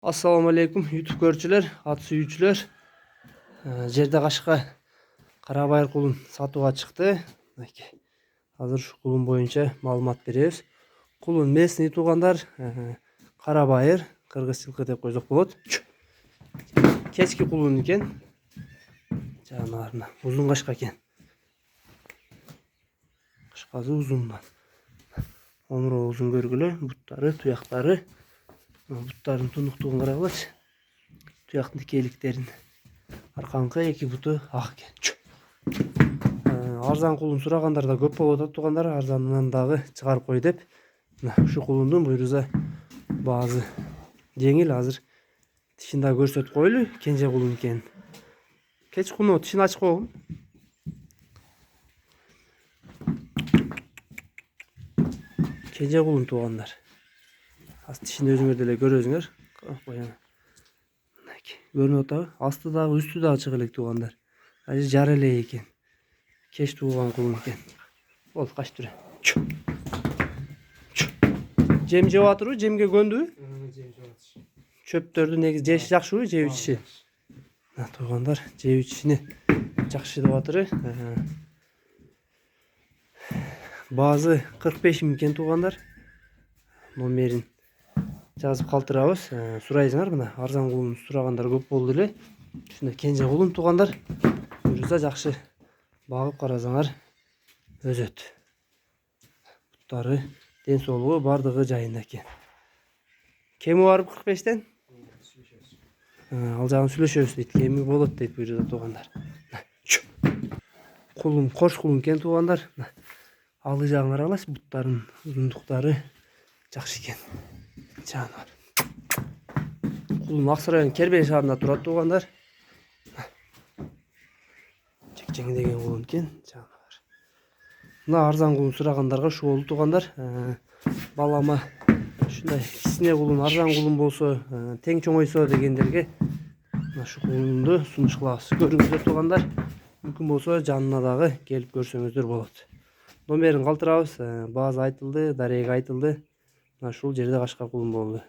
Assalamu alaikum YouTube görүүчүлөр, ат сүйүүчүлөр. Жерде кашка кара байыр кулун сатууга чыкты. Азыр ушу кулун боюнча маалымат беребиз. Кулун местный туугандар, кара байыр, кыргыз жылкы деп койсок болот. Кечки кулун экен. Жанагына узун кашка экен. Кашкасы узундан. Омуру узун көргүлө, буттары, туяктары. Буттарын тундуктугун карагылачы. Туяктын тикейликтерин. Аркаңкы эки буту ак экен. Арзан кулун сурагандар да көп болуп атат туугандар. Арзанынан дагы чыгарып кой деп. Ушу кулундун буйруза баазы жеңил. Азыр тишин да көрсөтүп коелу. Кенже кулун экен. Кеч куну тишин ачып койгум. Кенже кулун туугандар. Тишин өзүңөр деле көрөсүңөр. Көрүнүп атабы? Асты дагы үстү дагы чыга элек туугандар. Азыр жара эле экен. Кеч тууган кулун экен. Болду, качып тур. Жем жеп атырбы? Жемге көндүбү? Жем жеп атыр. Чөптөрдү негизи жеши жакшыбы, жеп ичиши? Туугандар, жеп ичишини жакшы деп атыры. Баазы 45 000 экен туугандар. Номерин жазып калтырабыз. Сурайсыңар мына, арзан кулун сурагандар көп болду эле. Ушундай кенже кулун туугандар. Буйруза жакшы багып карасаңар өсөт. Буттары, ден соолугу бардыгы жайында экен. Кеми барып 45тен? Ал жагын сүйлөшөбүз дейт. Кеми болот дейт буйруза туугандар. Кулун кош кулун экен туугандар. Алы жагын карагылачы, буттарын узундуктары жакшы экен. Жанар. Кулун Аксы районунун Кербей шаарында турат туугандар. Чекчең деген кулун экен. Жанар. Мына арзан кулун сурагандарга ушу болду туугандар. Балама ушундай кичине кулун, арзан кулун болсо, тең чоңойсо дегендерге мына ушу кулунду сунуш кылабыз. Көрүңүздөр туугандар. Мүмкүн болсо жанына дагы келип көрсөңүздөр болот. Номерин калтырабыз. Баазы айтылды, дарега айтылды. Ушул жерде кашка кулун болду.